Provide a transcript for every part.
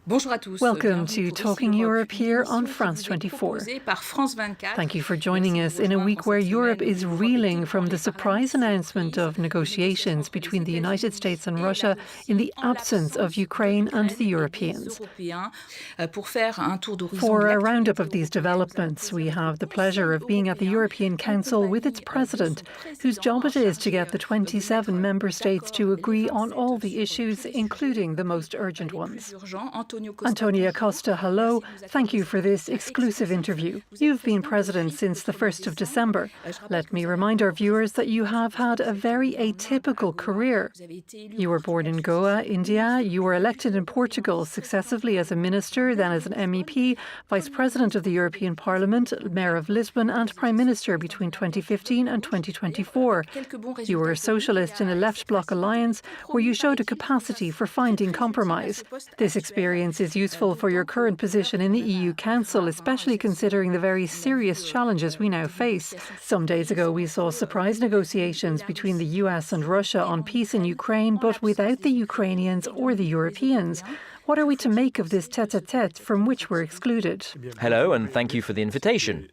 Welcome to Talking Europe here on France 24. Thank you for joining us in a week where Europe is reeling from the surprise announcement of negotiations between the United States and Russia in the absence of Ukraine and the Europeans. For a roundup of these developments, we have the pleasure of being at the European Council with its president, whose job it is to get the 27 member states to agree on all the issues, including the most urgent ones. Antonia Costa, hello. Thank you for this exclusive interview. You've been president since the 1st of December. Let me remind our viewers that you have had a very atypical career. You were born in Goa, India. You were elected in Portugal successively as a minister, then as an MEP, vice president of the European Parliament, mayor of Lisbon, and prime minister between 2015 and 2024. You were a socialist in a left bloc alliance where you showed a capacity for finding compromise. This experience is useful for your current position in the EU Council, especially considering the very serious challenges we now face. Some days ago, we saw surprise negotiations between the US and Russia on peace in Ukraine, but without the Ukrainians or the Europeans. What are we to make of this tête-à-tête from which we're excluded? Hello, and thank you for the invitation.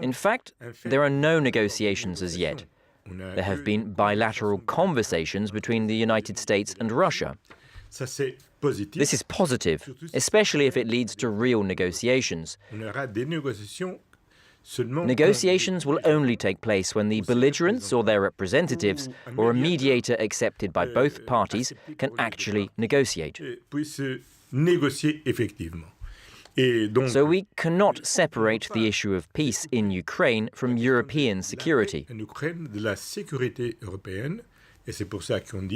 In fact, there are no negotiations as yet. There have been bilateral conversations between the United States and Russia. This is positive, especially if it leads to real negotiations. Negotiations will only take place when the belligerents or their representatives or a mediator accepted by both parties can actually negotiate. So we cannot separate the issue of peace in Ukraine from European security.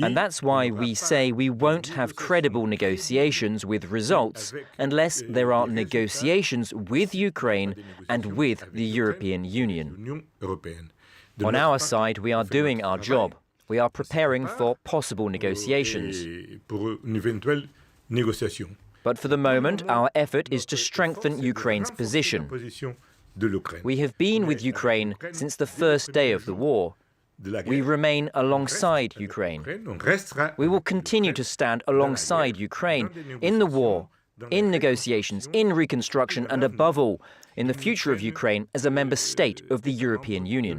And that's why we say we won't have credible negotiations with results unless there are negotiations with Ukraine and with the European Union. On our side, we are doing our job. We are preparing for possible negotiations. But for the moment, our effort is to strengthen Ukraine's position. We have been with Ukraine since the first day of the war. We remain alongside Ukraine. We will continue to stand alongside Ukraine in the war, in negotiations, in reconstruction, and above all, in the future of Ukraine as a member state of the European Union.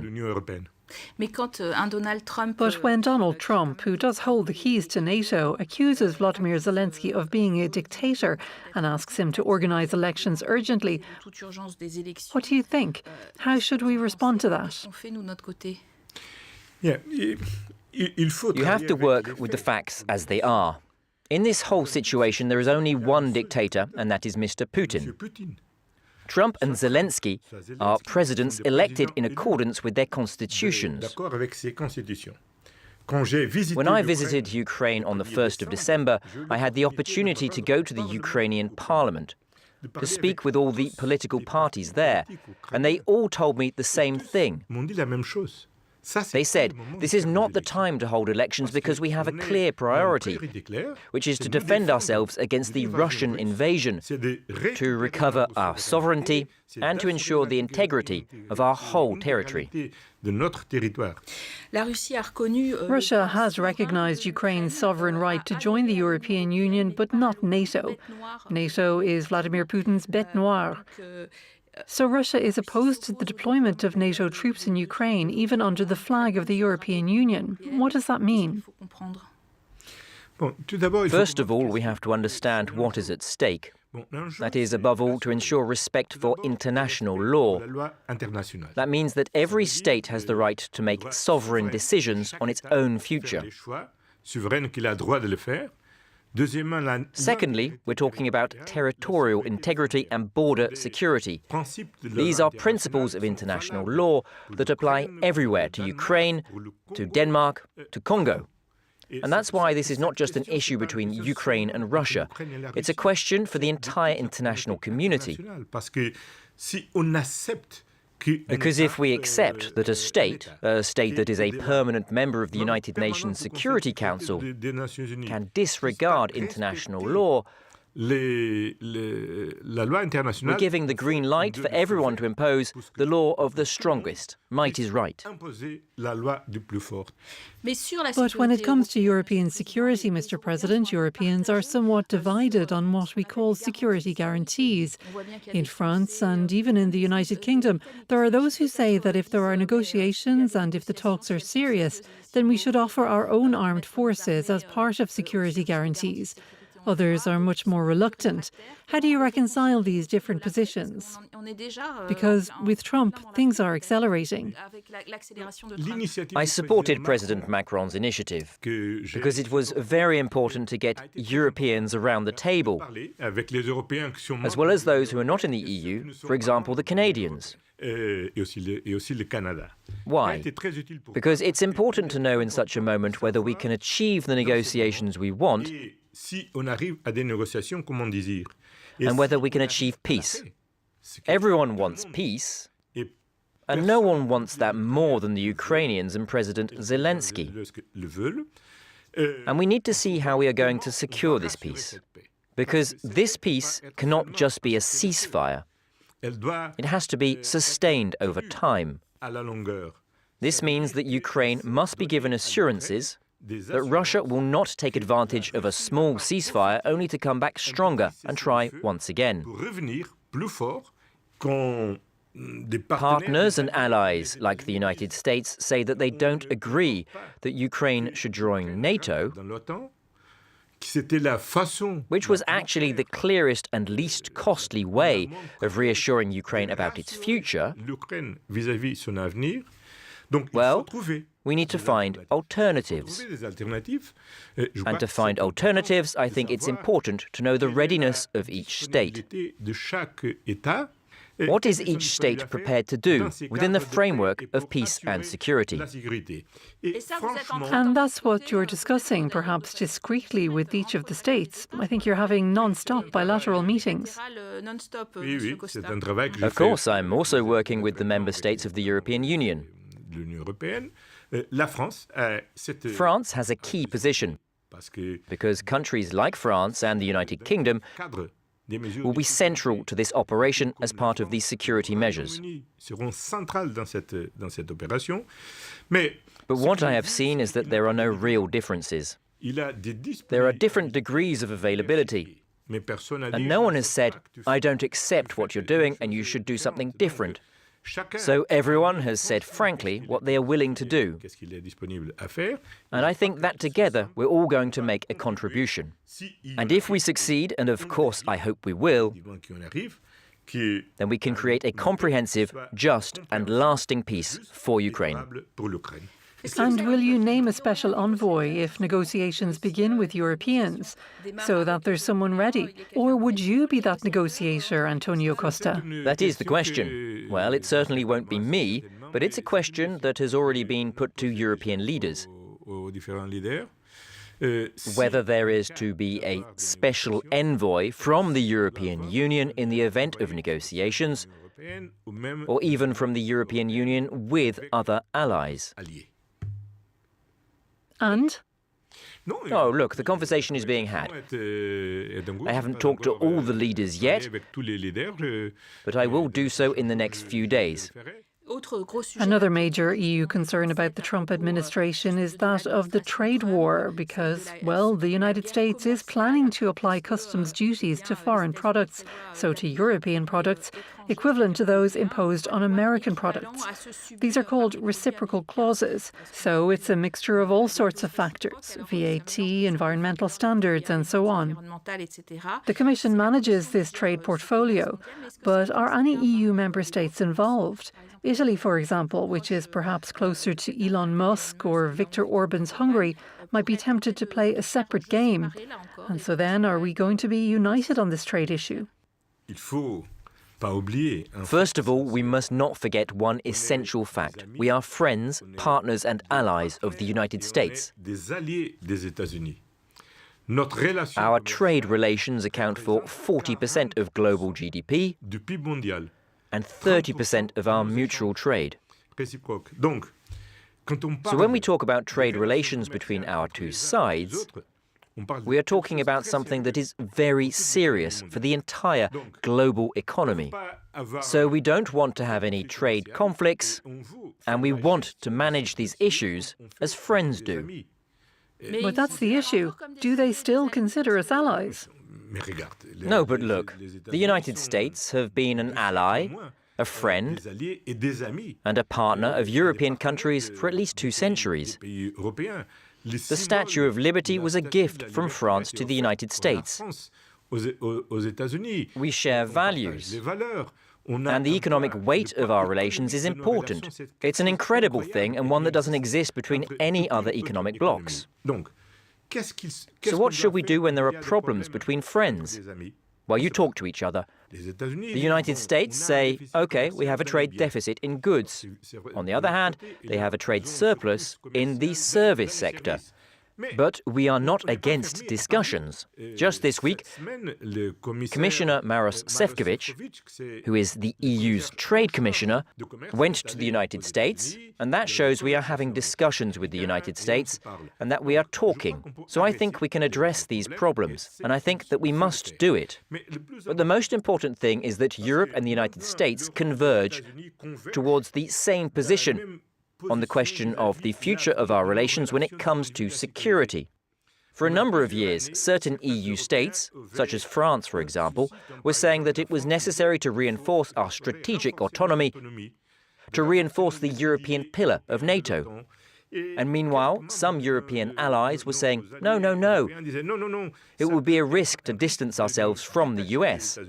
But when Donald Trump, who does hold the keys to NATO, accuses Volodymyr Zelensky of being a dictator and asks him to organize elections urgently, what do you think? How should we respond to that? You have to work with the facts as they are. In this whole situation, there is only one dictator, and that is Mr. Putin. Trump and Zelensky are presidents elected in accordance with their constitutions. When I visited Ukraine on the 1st of December, I had the opportunity to go to the Ukrainian parliament, to speak with all the political parties there, and they all told me the same thing. They said, this is not the time to hold elections because we have a clear priority, which is to defend ourselves against the Russian invasion, to recover our sovereignty, and to ensure the integrity of our whole territory. Russia has recognized Ukraine's sovereign right to join the European Union, but not NATO. NATO is Vladimir Putin's bête noire. So Russia is opposed to the deployment of NATO troops in Ukraine, even under the flag of the European Union. What does that mean? First of all, we have to understand what is at stake. That is, above all, to ensure respect for international law. That means that every state has the right to make sovereign decisions on its own future. Secondly, we're talking about territorial integrity and border security. These are principles of international law that apply everywhere, to Ukraine, to Denmark, to Congo. And that's why this is not just an issue between Ukraine and Russia. It's a question for the entire international community. Because if we accept that a state that is a permanent member of the United Nations Security Council, can disregard international law, We're giving the green light for everyone to impose the law of the strongest. Might is right. But when it comes to European security, Mr. President, Europeans are somewhat divided on what we call security guarantees. In France and even in the United Kingdom, there are those who say that if there are negotiations and if the talks are serious, then we should offer our own armed forces as part of security guarantees. Others are much more reluctant. How do you reconcile these different positions? Because with Trump, things are accelerating. I supported President Macron's initiative because it was very important to get Europeans around the table, as well as those who are not in the EU, for example, the Canadians. Why? Because it's important to know in such a moment whether we can achieve the negotiations we want and whether we can achieve peace. Everyone wants peace, and no one wants that more than the Ukrainians and President Zelensky. And we need to see how we are going to secure this peace, because this peace cannot just be a ceasefire. It has to be sustained over time. This means that Ukraine must be given assurances that Russia will not take advantage of a small ceasefire only to come back stronger and try once again. Partners and allies like the United States say that they don't agree that Ukraine should join NATO, which was actually the clearest and least costly way of reassuring Ukraine about its future. Well, we need to find alternatives. And to find alternatives, I think it's important to know the readiness of each state. What is each state prepared to do within the framework of peace and security? And that's what you're discussing, perhaps discreetly, with each of the states. I think you're having non-stop bilateral meetings. Of course, I'm also working with the member states of the European Union. France has a key position because countries like France and the United Kingdom will be central to this operation as part of these security measures. But what I have seen is that there are no real differences. There are different degrees of availability. And no one has said, I don't accept what you're doing and you should do something different. So everyone has said frankly what they are willing to do. And I think that together we're all going to make a contribution. And if we succeed, and of course I hope we will, then we can create a comprehensive, just and lasting peace for Ukraine. And will you name a special envoy if negotiations begin with Europeans, so that there's someone ready? Or would you be that negotiator, Antonio Costa? That is the question. Well, it certainly won't be me, but it's a question that has already been put to European leaders. Whether there is to be a special envoy from the European Union in the event of negotiations, or even from the European Union with other allies. And? Oh, look, the conversation is being had. I haven't talked to all the leaders yet, but I will do so in the next few days. Another major EU concern about the Trump administration is that of the trade war because, well, the United States is planning to apply customs duties to foreign products, so to European products, equivalent to those imposed on American products. These are called reciprocal clauses, so it's a mixture of all sorts of factors, VAT, environmental standards and so on. The Commission manages this trade portfolio, but are any EU member states involved? Italy, for example, which is perhaps closer to Elon Musk or Viktor Orban's Hungary, might be tempted to play a separate game. And so then, are we going to be united on this trade issue? First of all, we must not forget one essential fact. We are friends, partners and allies of the United States. Our trade relations account for 40% of global GDP and 30% of our mutual trade. So when we talk about trade relations between our two sides, We are talking about something that is very serious for the entire global economy. So we don't want to have any trade conflicts, and we want to manage these issues as friends do. But that's the issue. Do they still consider us allies? No, but look, the United States have been an ally, a friend, and a partner of European countries for at least 2 centuries. The Statue of Liberty was a gift from France to the United States. We share values, and the economic weight of our relations is important. It's an incredible thing and one that doesn't exist between any other economic blocs. So what should we do when there are problems between friends? Well, you talk to each other. The United States say, OK, we have a trade deficit in goods. On the other hand, they have a trade surplus in the service sector. But we are not against discussions. Just this week, Commissioner Maroš Šefčovič, who is the EU's trade commissioner, went to the United States, and that shows we are having discussions with the United States and that we are talking. So I think we can address these problems, and I think that we must do it. But the most important thing is that Europe and the United States converge towards the same position on the question of the future of our relations when it comes to security. For a number of years, certain EU states, such as France, for example, were saying that it was necessary to reinforce our strategic autonomy, to reinforce the European pillar of NATO. And meanwhile, some European allies were saying, no, no, no, it would be a risk to distance ourselves from the US.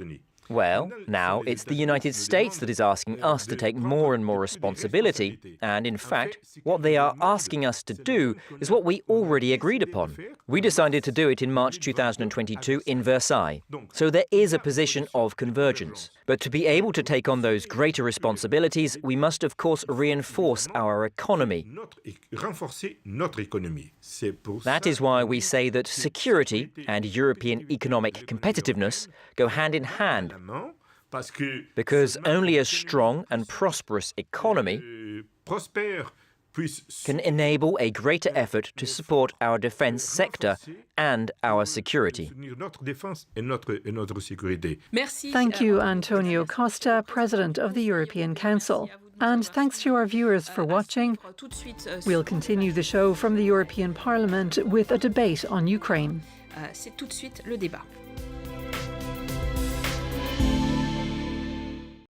Well, now it's the United States that is asking us to take more and more responsibility, and in fact, what they are asking us to do is what we already agreed upon. We decided to do it in March 2022 in Versailles. So there is a position of convergence. But to be able to take on those greater responsibilities, we must of course reinforce our economy. That is why we say that security and European economic competitiveness go hand in hand. Because only a strong and prosperous economy can enable a greater effort to support our defense sector and our security. Thank you, Antonio Costa, President of the European Council. And thanks to our viewers for watching. We'll continue the show from the European Parliament with a debate on Ukraine. C'est tout de suite le débat.